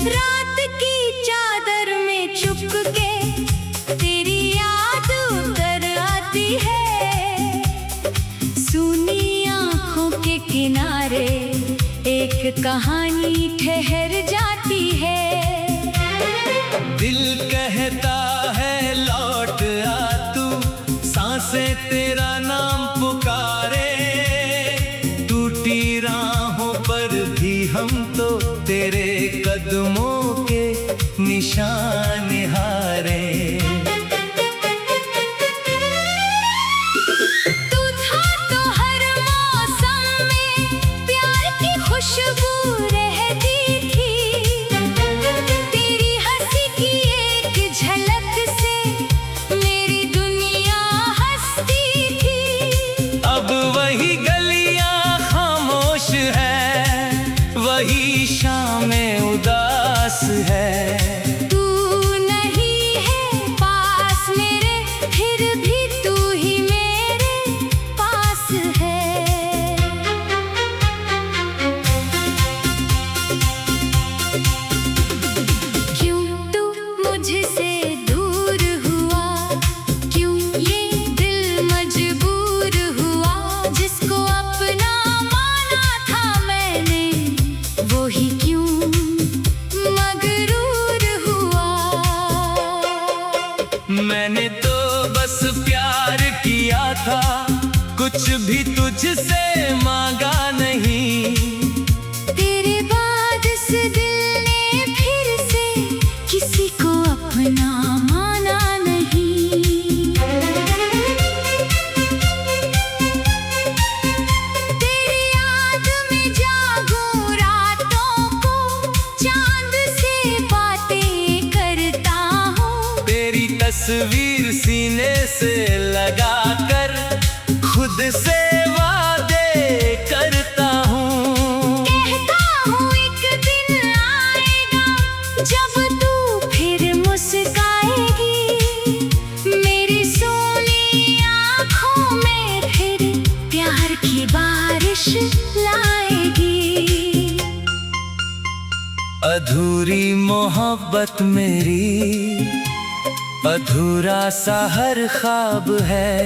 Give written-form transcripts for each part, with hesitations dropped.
रात की चादर में चुपके तेरी याद उतर आती है। सूनी आँखों के किनारे एक कहानी ठहर जाती है। दिल कहता है लौट आ तू, सांसें तेरा नाम पुकारे। टूटी राहों पर भी हम तो तेरे कदमों के निशान निहारे। तू था तो हर मौसम में प्यार की खुशबू रहती थी। तेरी हंसी की एक झलक से मेरी दुनिया हंसती थी। अब वही गलियां खामोश है, वही शामें उदास है। तू नहीं है पास मेरे, फिर भी तू ही मेरे पास है। क्यों तू मुझसे दूर हुआ, क्यों ये दिल मजबूर हुआ। जिसको अपना माना था मैंने, वो ही क्यों मगरूर हुआ। मैंने तो बस प्यार किया था, कुछ भी तुझसे मांगा नहीं। तेरे बाद इस दिल ने फिर से किसी को अपना माना नहीं। तेरी याद में जागूं रातों को, चांद से बातें करता हूँ। तेरी तस्वीर सीने से लगा कर खुद से वादे करता हूँ। कहता हूँ एक दिन आएगा जब तू फिर मुस्काएगी। मेरी सोनी आँखों में फिर प्यार की बारिश लाएगी। अधूरी मोहब्बत मेरी, अधूरा सा हर ख्वाब है।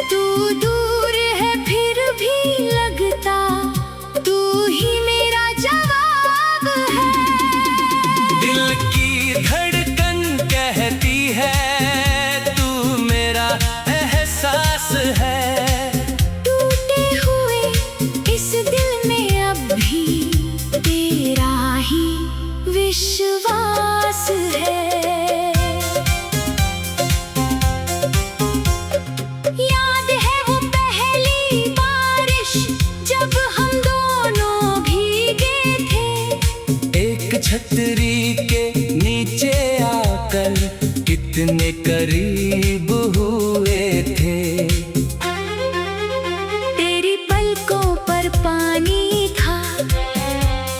तू दूर है फिर भी लगता तू ही मेरा जवाब है। दिल की धड़कन कहती है तू मेरा एहसास है। टूटे हुए इस दिल में अब भी तेरा ही विश्वास है। याद है वो पहली बारिश जब हम दोनों भीगे थे। एक छतरी के नीचे आकर कितने करीब हुए थे। तेरी पलकों पर पानी था,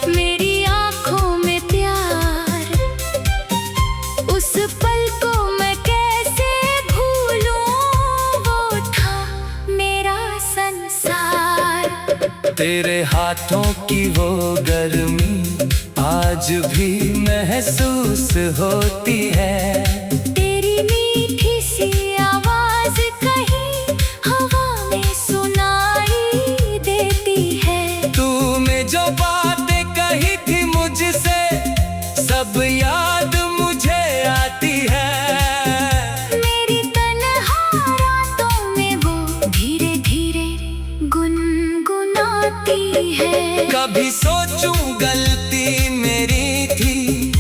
मेरी आँखों में प्यार। उस पल को मैं कैसे भूलूं, वो था मेरा संसार। तेरे हाथों की वो गर्मी आज भी महसूस होती है। तेरी मीठी सी आवाज कहीं हवा में सुनाई देती है। तूने जो बातें कही थी मुझसे, सब याद मुझे आती है। मेरी तन्हा रातों में वो धीरे धीरे गुनगुनाती है। कभी सोचूं गलती मेरी थी,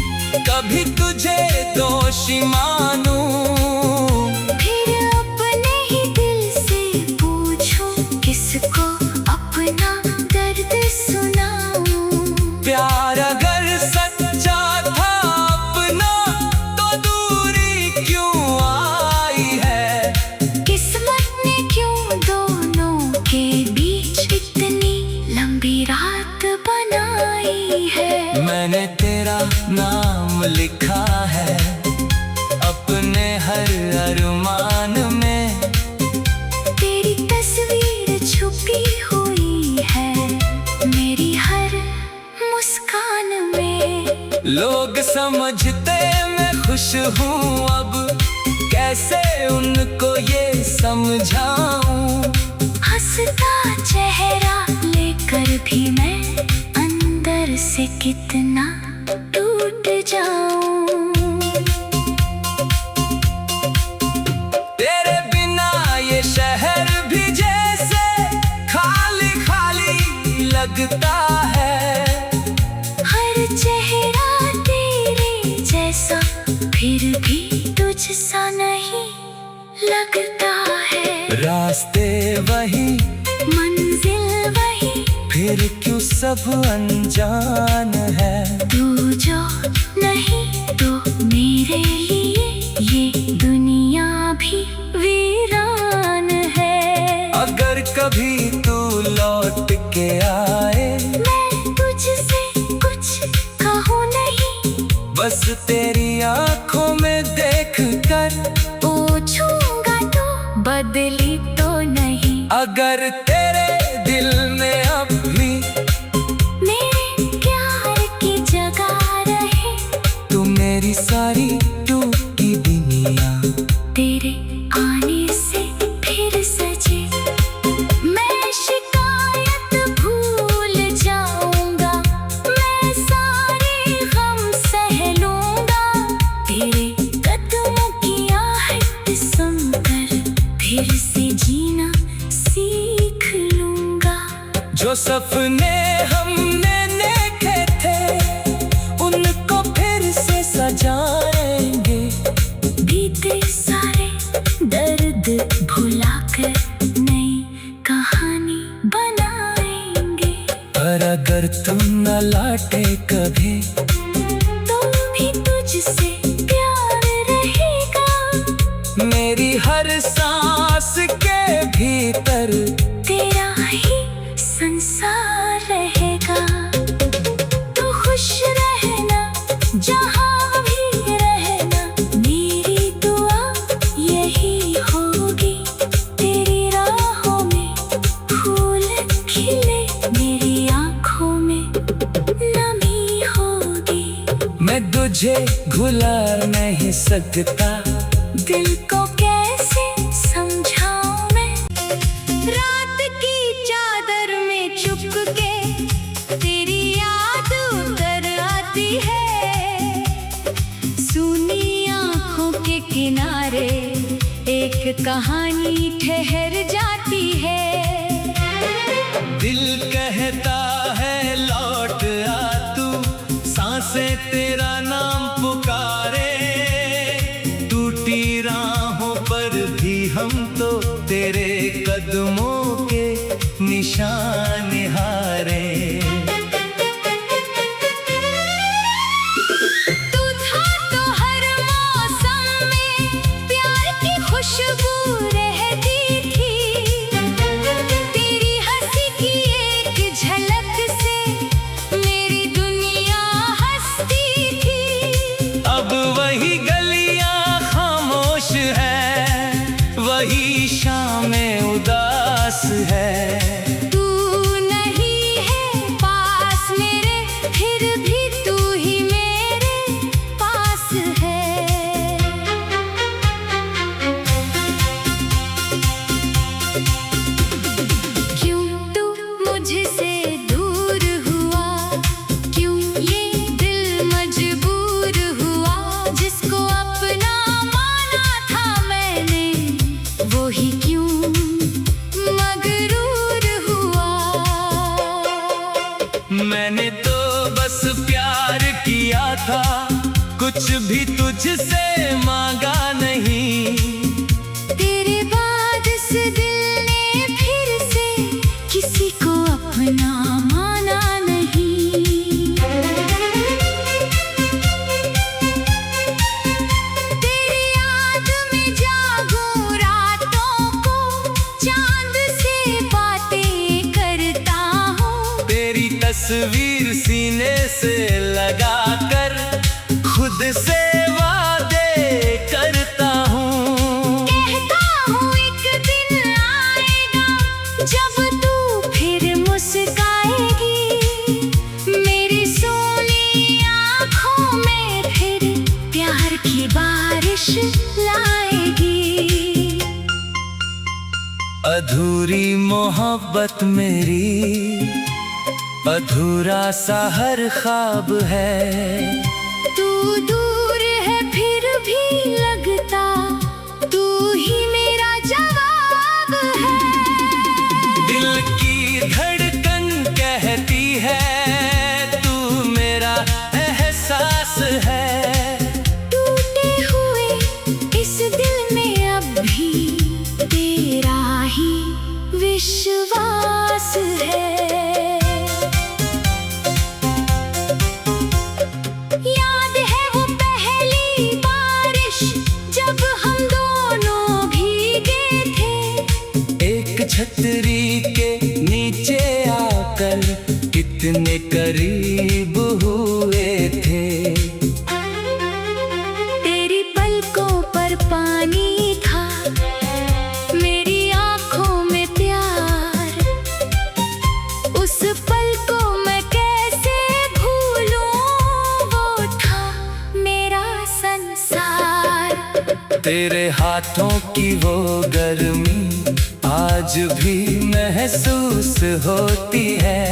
कभी तुझे दोषी मानूं। फिर अपने ही दिल से पूछूं, किसको अपना दर्द सुनाऊं। प्यार अगर सच्चा था अपना, तो दूरी क्यों आई है। किस्मत ने क्यों दोनों के बीच इतनी लंबी रात बनाई है। मैंने तेरा नाम लिखा है अपने हर अरमान में। तेरी तस्वीर छुपी हुई है मेरी हर मुस्कान में। लोग समझते मैं खुश हूँ अब, कैसे उनको ये समझाऊं। हंसता चेहरा लेकर भी मैं अंदर से कितना टूट जाऊं। तेरे बिना ये शहर भी जैसे खाली खाली लगता है। हर चेहरा तेरे जैसा फिर भी तुझसा नहीं लगता है। रास्ते वही, मंजिल वही, फिर क्यों सब अनजान है। तू जो नहीं तो मेरे लिए ये दुनिया भी वीरान है। अगर कभी तू लौट के आए, मैं तुझसे कुछ कहूँ नहीं, बस तेरी आंखों में देख कर पूछूंगा तो बदली तो नहीं। अगर तेरे दिल में अब भी मेरे प्यार की जगह रहे, तू मेरी सारी टूटी दुनिया तेरे आने से फिर सजे। मैं शिकायत भूल जाऊंगा, मैं सारे गम सह लूंगा। तेरे कदमों की आहट सुनकर फिर से जीना सीख लूंगा। जो सपने हमने देखे थे उनको फिर से सजाएंगे। बीते सारे दर्द भुलाकर नई कहानी बनाएंगे। पर अगर तुम न लौटे कभी, तो भी तुझसे प्यार रहेगा। मेरी हर सांस के भीतर तेरा ही संसार रहेगा। तू खुश रहना जहाँ भी रहना, मेरी दुआ यही होगी। तेरी राहों में फूल खिले, मेरी आँखों में नमी होगी। मैं तुझे भुला नहीं सकता, दिल को कैसे समझाऊं मैं। रात की चादर में चुप के तेरी याद उतर आती है। सूनी आँखों के किनारे एक कहानी ठहर जाती है। दिल कहता है लौट आ तू, सांसें तेरा नाम पुकारे। टूटी राहों पर भी हम तो तेरे कदमों के निशान हारे। तू था तो हर मौसम में प्यार की खुशबू रहती थी। तेरी हंसी की एक झलक से मेरी दुनिया हंसती थी। अब वही गलियां खामोश है, वही शामें उदास है। तू नहीं है पास मेरे, फिर भी तू ही मेरे पास है। क्यों तू मुझसे दूर हुआ, क्यों ये दिल मजबूर हुआ। जिसको अपना माना था मैंने, वो ही क्यों मगरूर हुआ। मैंने तो बस प्यार किया था, कुछ भी तुझसे मांगा नहीं। तेरे बाद इस दिल ने फिर से किसी को अपना माना नहीं। तेरी याद में जागूं रातों को, चांद से बातें करता हूँ। तेरी तस्वीर सीने से लगा कर खुद से वादे करता हूँ। कहता हूँ एक दिन आएगा जब तू फिर मुस्काएगी। मेरी सोनी आँखों बारिश लाएगी। अधूरी मोहब्बत मेरी, अधूरा सा हर ख्वाब है। तू दूर है फिर भी लगता, तू ही मेरा जवाब है। दिल की धड़कन कहती है, तू मेरा एहसास है। टूटे हुए इस दिल में अब भी तेरा ही विश्वास है। याद है वो पहली बारिश जब हम दोनों भीगे थे। एक छतरी के नीचे आकर कितने करीब हुए थे। तेरी पलकों पर पानी था, मेरी आंखों में प्यार। उस पल को मैं कैसे भूलूं, वो था मेरा संसार। तेरे हाथों की वो गर्मी आज भी महसूस होती है।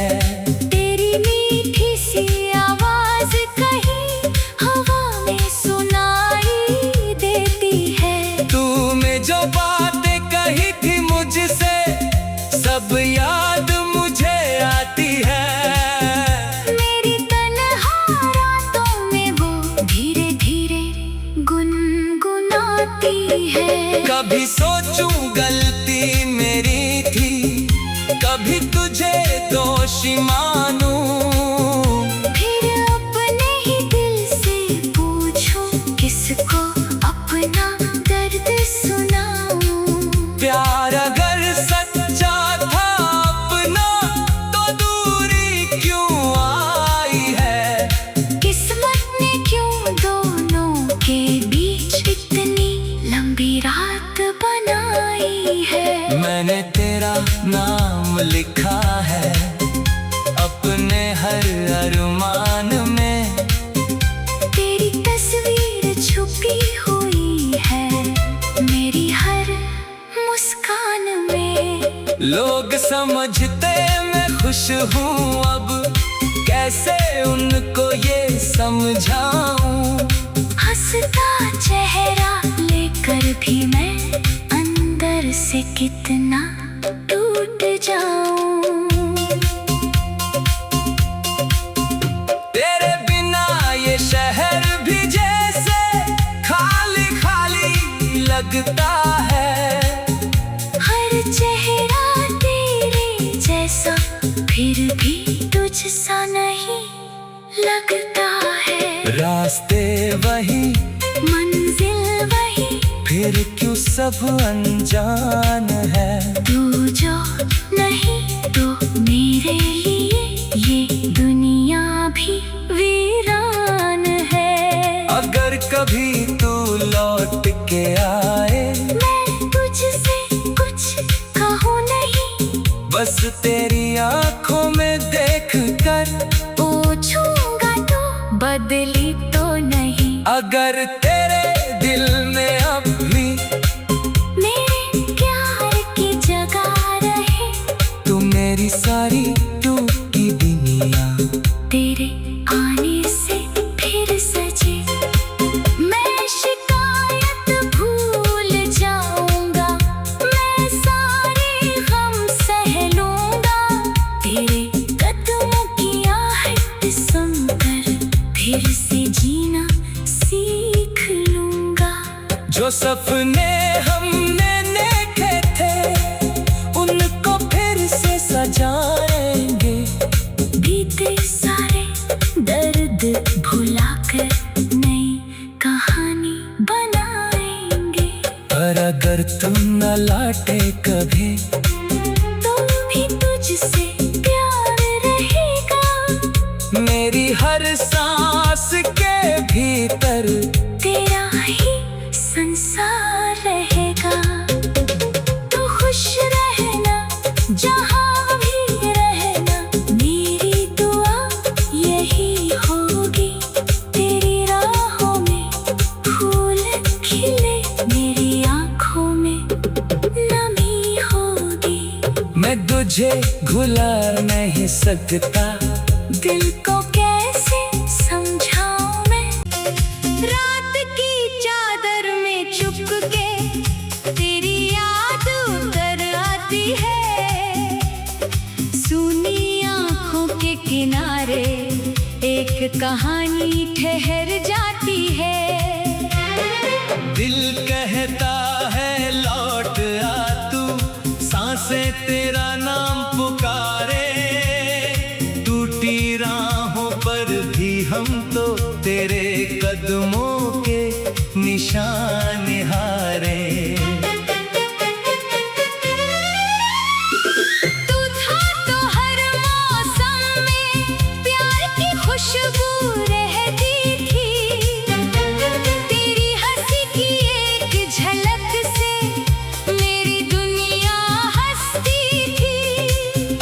तेरी मीठी सी आवाज कहीं हवा में सुनाई देती है। तूने जो बातें कही थी मुझसे, सब याद मुझे आती है। मेरी तन्हा रातों में वो धीरे धीरे गुनगुनाती है। कभी सोचूं गलती मेरी थी, कभी तुझे दोषी मानूं। फिर अपने ही दिल से पूछूं, किसको अपना दर्द सुनाऊं। प्यार अगर सच्चा था अपना, तो दूरी क्यों आई है। किस्मत ने क्यों दोनों के बीच इतनी लंबी रात बनाई है। मैंने तेरा नाम लिखा है अपने हर अरमान में। तेरी तस्वीर छुपी हुई है मेरी हर मुस्कान में। लोग समझते मैं खुश हूँ अब, कैसे उनको ये समझाऊं। हंसता चेहरा लेकर भी मैं अंदर से कितना टूट जाऊं। तेरे बिना ये शहर भी जैसे खाली खाली लगता है। हर चेहरा तेरे जैसा फिर भी तुझसा नहीं लगता है। रास्ते वही, मंजिल वही, फिर क्यों सब अनजान है। तू जो नहीं तो मेरे लिए ये दुनिया भी वीरान है। अगर कभी तू लौट के आए, मैं तुझसे कुछ कहूँ नहीं, बस तेरी आंखों में देख कर पूछूंगा तो बदली तो नहीं। अगर तेरे दिल में अब भी मेरे प्यार की जगह रहे, तू मेरी सारी टूटी दुनिया तेरे आने से फिर सजे। मैं शिकायत भूल जाऊंगा, मैं सारे गम सह लूंगा। तेरे कदमों की आहट सुनकर फिर से जीना सीख लूंगा। जो सपने हमने देखे थे, उनको फिर से सजाएंगे। बीते सारे दर्द भुलाकर नई कहानी बनाएंगे। पर अगर तुम न लौटे कभी, तो भी तुझसे प्यार रहेगा। मेरी हर सांस के भीतर तेरा ही संसार रहेगा। तू खुश रहना जहाँ भी रहना, मेरी दुआ यही होगी। तेरी राहों में फूल खिल तुझे भुला नहीं सकता। दिल को कैसे समझाऊं मैं, रात की चादर में चुप के तेरी याद उतर आती है। सूनी आंखों के किनारे एक कहानी ठहर जाती है। दिल कहता है लौट आ तू, सांसें तेरा नाम पुकारे। टूटी राहों पर भी हम तो तेरे कदमों के निशान निहारे। तू था तो हर मौसम में प्यार की खुशबू रहती थी। तेरी हंसी की एक झलक से मेरी दुनिया हंसती थी।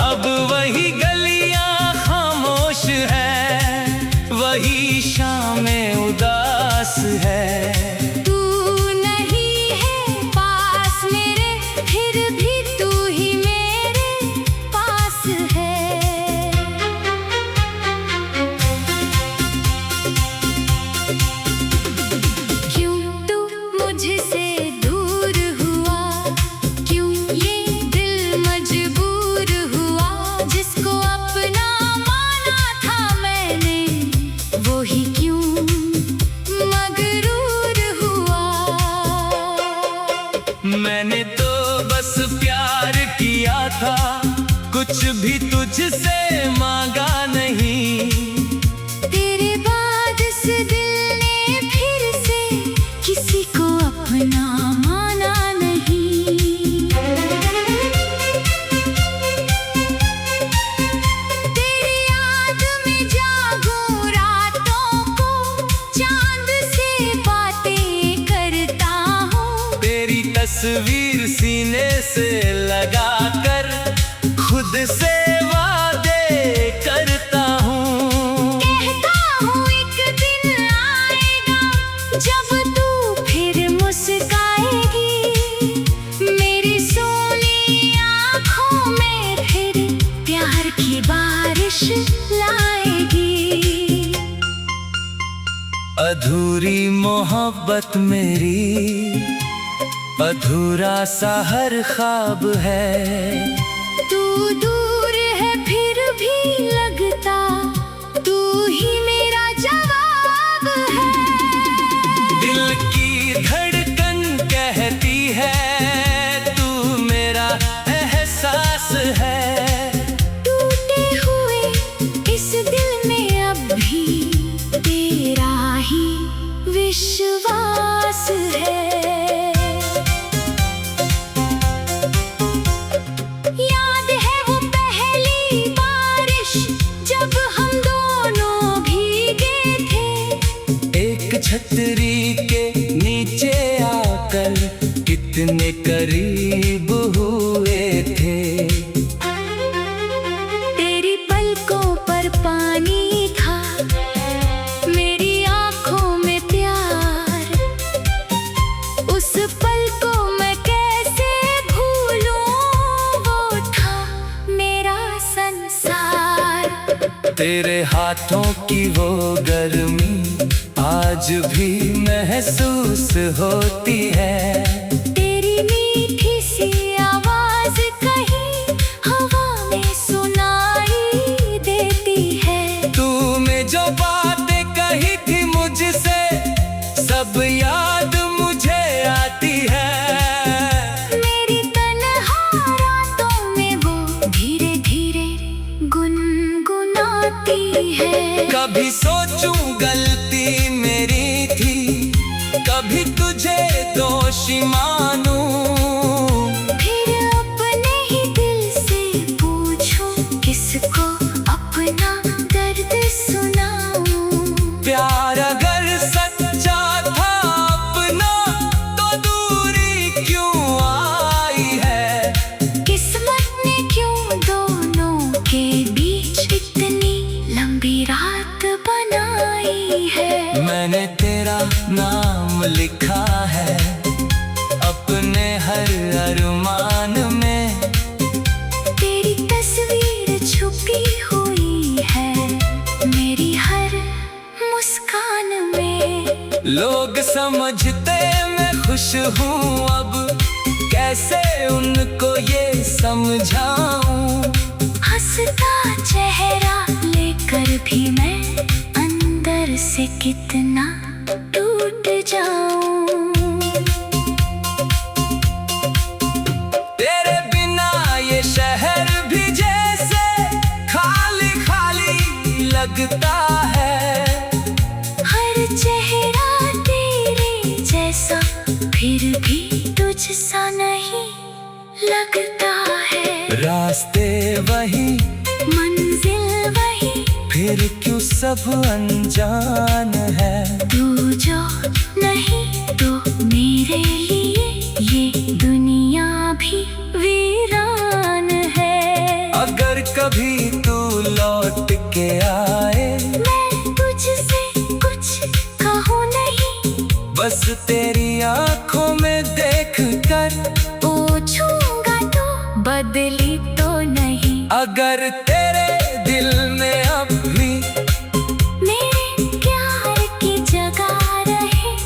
अब वही गलियां खामोश है, वही शामें उदास है। तू नहीं है पास मेरे, फिर भी तू ही मेरे पास है। क्यों तू मुझसे दूर हुआ, क्यों ये दिल मजबूर हुआ। जिसको अपना माना था मैंने, वो ही क्यों मगरूर हुआ। मैंने तो बस प्यार किया था, कुछ भी तुझसे मांगा नहीं। तेरे बाद इस दिल ने फिर से किसी को अपना माना नहीं। तेरी याद में जागूं रातों को, चांद से बातें करता हूँ। तेरी तस्वीर सीने से लगा कर खुद से वादे करता हूँ। कहता हूँ एक दिन आएगा जब तू फिर मुस्काएगी। मेरी सोनी आँखों में फिर प्यार की बारिश लाएगी। अधूरी मोहब्बत मेरी, अधूरा सा हर ख्वाब है। तू दूर है फिर भी लगता तू ही मेरा जवाब है। दिल की धड़कन कहती है तू मेरा एहसास है। टूटे हुए इस दिल में अब भी तेरा ही विश्वास है। याद है वो पहली बारिश जब हम दोनों भीगे थे। एक छतरी के नीचे आकर कितने करीब हुए थे। तेरी पलकों पर पानी था, मेरी आँखों में प्यार। उस पल को मैं कैसे भूलूं, वो था मेरा संसार। तेरे हाथों की वो गर्मी आज भी महसूस होती है। तेरी मीठी सी आवाज कहीं हवा में सुनाई देती है। तूने जो बातें कही थी मुझसे, सब याद मुझे आती है। मेरी तन्हा रातों में वो धीरे धीरे गुनगुनाती है। कभी सोचूं गलती मेरी थी, कभी तुझे दोषी मानूं। फिर अपने ही दिल से पूछूं, किसको अपना दर्द सुनाऊं। प्यार अगर सच्चा था अपना, तो दूरी क्यों आई है। किस्मत ने क्यों दोनों के बीच इतनी लंबी रात बनाई है। मैंने तेरा नाम लिखा है अपने हर अरमान में। तेरी लोग समझते मैं खुश हूँ अब, कैसे उनको ये समझाऊं। हंसता चेहरा लेकर भी मैं अंदर से कितना टूट जाऊं। तेरे बिना ये शहर भी जैसे खाली खाली लगता है। हर चेहरा तेरे जैसा फिर भी तुझसा नहीं लगता है। रास्ते वही, मंजिल वही, फिर क्यों सब अनजान है। तू जो नहीं तो मेरे लिए ये दुनिया भी वीरान है। अगर कभी तू लौट के आए, मैं तुझसे कुछ कहूँ नहीं, बस तेरी आंखों में देख कर पूछूंगा तो बदली तो नहीं। अगर तेरे दिल में अब भी मेरे प्यार की जगह रहे,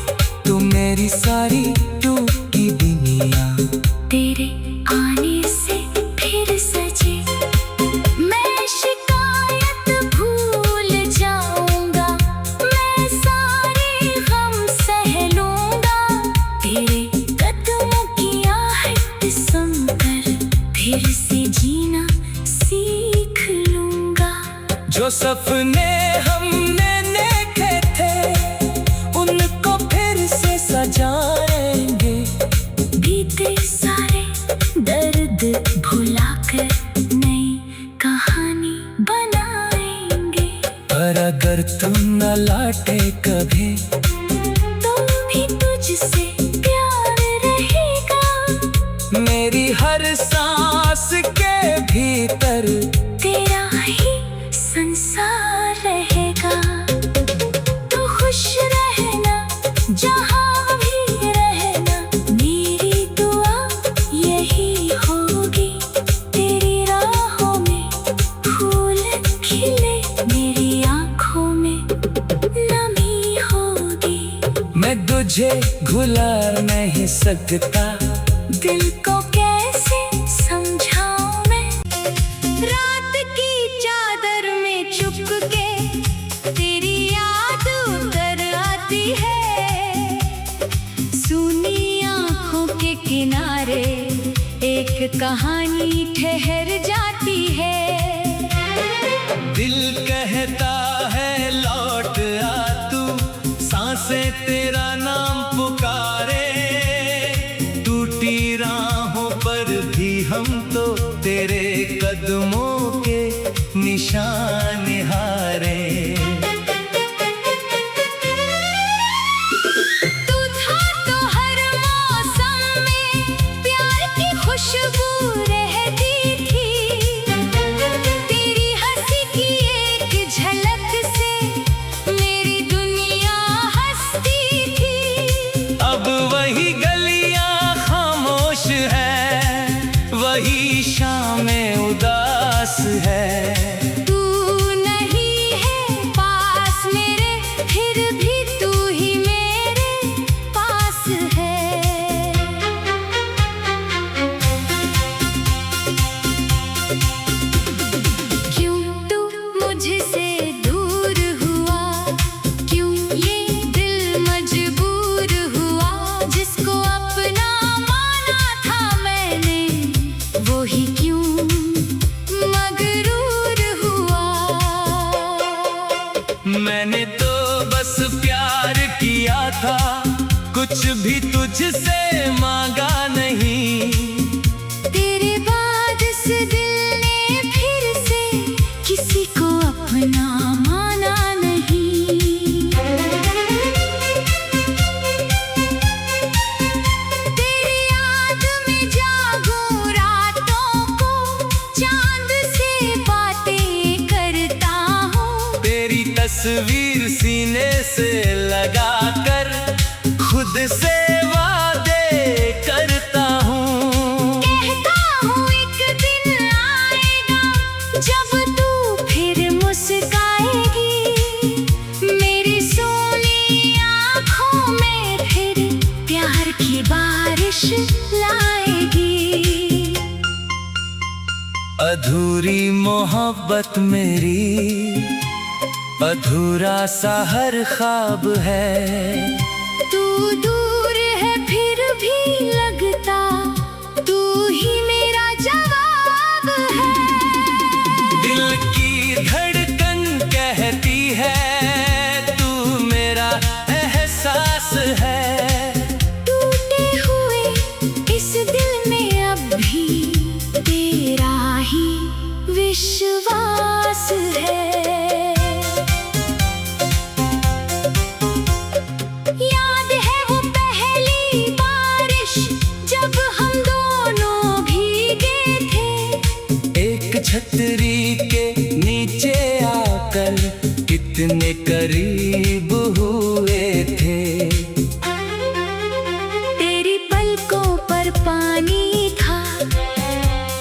तू मेरी सारी टूटी दुनिया तेरे आने से फिर सजे। मैं शिकायत भूल जाऊंगा, मैं सारे गम सह लूंगा। तेरे कदमों की आहट सुनकर फिर से जीना सीख लूंगा। जो सपने हमने देखे थे उनको फिर से सजाएंगे। बीते सारे दर्द भुलाकर नई कहानी बनाएंगे। पर अगर तुम न लौटे कभी, तो भी तुझसे प्यार रहेगा। मेरी हर सांस के भीतर तेरा ही संसार रहेगा। तू खुश रहना जहाँ भी रहना, मेरी दुआ यही होगी। तेरी राहों में फूल खिले, मेरी आँखों में नमी होगी। मैं तुझे भुला नहीं सकता, दिल को कैसे समझाऊं मैं। रात की चादर में चुप के तेरी याद उतर आती है। सूनी आँखों के किनारे एक कहानी ठहर जाती है। दिल कहता है लौट आ तू, सांसें तेरा नाम पुकारे। टूटी राहों पर भी हम तो तेरे कदमों के निशान हारे। तू था तो हर मौसम में प्यार की खुशबू रहती थी। तेरी हंसी की एक झलक से मेरी दुनिया हंसती थी। अब वही गलियां खामोश है, वही शामें उदास है। तू नहीं है पास मेरे, फिर भी तू ही मेरे पास है। क्यों तू मुझसे दूर हुआ, क्यों ये दिल मजबूर हुआ। जिसको अपना माना था मैंने, वो ही क्यों मगरूर हुआ। मैंने तो बस प्यार किया था, कुछ भी तुझसे मांगा नहीं। तेरे बाद इस दिल ने फिर से किसी को अपना माना नहीं। तेरी याद में जागूं रातों को, चांद से बातें करता हूँ। तेरी तस्वीर सीने से लगा कर खुद से वादे करता हूँ। कहता हूँ एक दिन आएगा जब तू फिर मुस्काएगी। मेरी सोनी आँखों लाएगी। अधूरी मोहब्बत मेरी, अधूरा सा हर ख्वाब है। तू दूर है फिर भी लगता, तू ही मेरा जवाब है। दिल की धड़कन कहती है, तू मेरा एहसास है। टूटे हुए इस दिल में अब भी तेरा ही विश्वास है। याद है वो पहली बारिश जब हम दोनों भीगे थे। एक छतरी के नीचे आकर कितने करीब हुए थे। तेरी पलकों पर पानी था,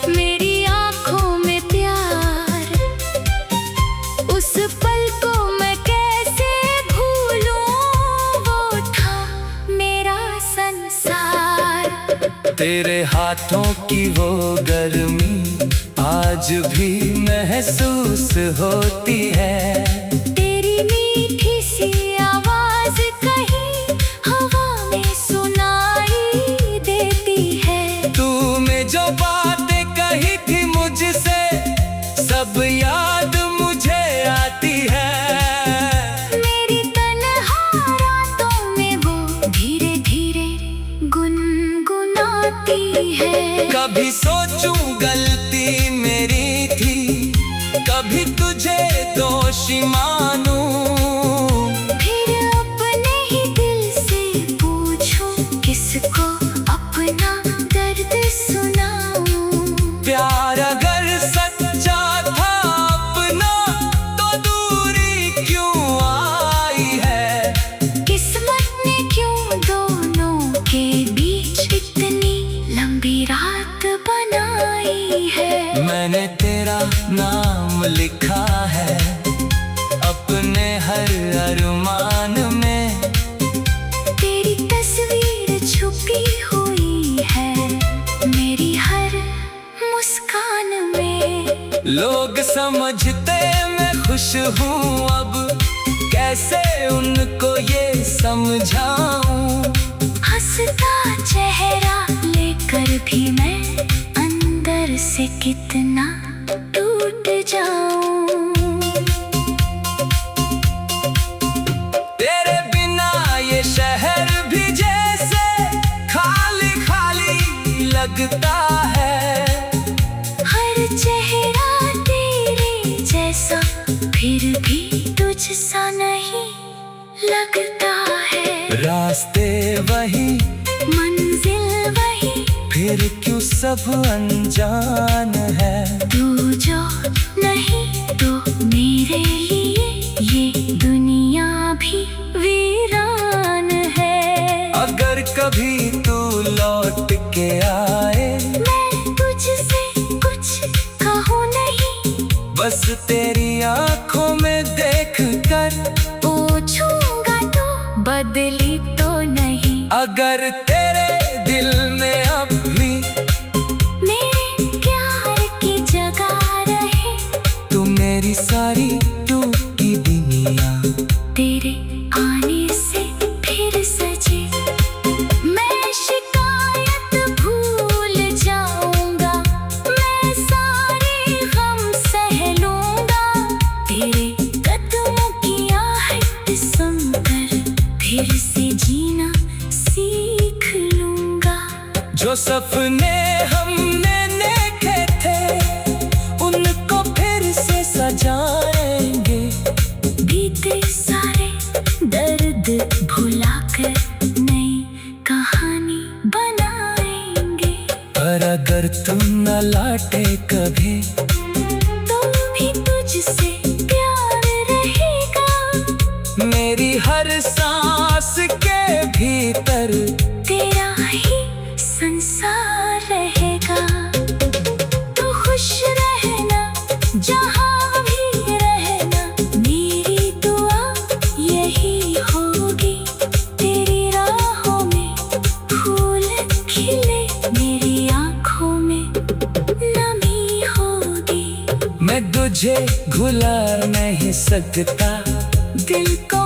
मेरी आंखों में प्यार। उस पल को मैं कैसे भूलूं, वो था मेरा संसार। तेरे हाथों की वो गर्मी आज भी महसूस होती है। तेरी मीठी सी आवाज कहीं हवा में सुनाई देती है। तूने जो बातें कही थी मुझसे, सब याद मुझे आती है। मेरी तन्हा रातों में वो धीरे धीरे गुनगुनाती है। कभी सोचूं गलती मेरी थी, कभी तुझे दोषी मानूं। फिर अपने ही दिल से पूछूं, किसको अपना दर्द सुनाऊं। प्यार अगर सच्चा था अपना, तो दूरी क्यों आई है। किस्मत ने क्यों दोनों के बीच इतनी लंबी रात बनाई है। मैंने तेरा नाम लिखा है अपने हर अरमान में। तेरी तस्वीर छुपी हुई है मेरी हर मुस्कान में। लोग समझते मैं खुश हूँ अब, कैसे उनको ये समझाऊं। हंसता चेहरा लेकर भी मैं अंदर से कितना टूट जाऊं। तेरे बिना ये शहर भी जैसे खाली खाली लगता है। हर चेहरा तेरे जैसा फिर भी तुझसा नहीं लगता है। रास्ते वही, मंजिल वही, फिर क्यों सब अनजान है। तू जो नहीं तो मेरे लिए ये दुनिया भी वीरान है। अगर कभी तू लौट के आए, मैं तुझसे कुछ कहूँ नहीं, बस तेरी आंखों में देख कर पूछूंगा तो बदली तो नहीं। अगर तेरे दिल में अब भी मेरे प्यार की जगह रहे, तू मेरी सारी टूटी दुनिया तेरे आने से फिर सजे। मैं शिकायत भूल जाऊंगा, मैं सारे गम सह लूंगा। तेरे कदमों की आहट सुनकर फिर से जीना सीख लूंगा। जो सपने हमने देखे थे, उनको फिर से सजाएंगे। बीते सारे दर्द भुलाकर नई कहानी बनाएंगे। पर अगर तुम न लौटे कभी, तो भी तुझसे प्यार रहेगा। मेरी हर सांस के भीतर तेरा ही संसार रहेगा। तू खुश रहना जहाँ भी रहना, मेरी दुआ यही होगी। तेरी राहों में फूल खिले मैं तुझे भुला नहीं सकता, दिल को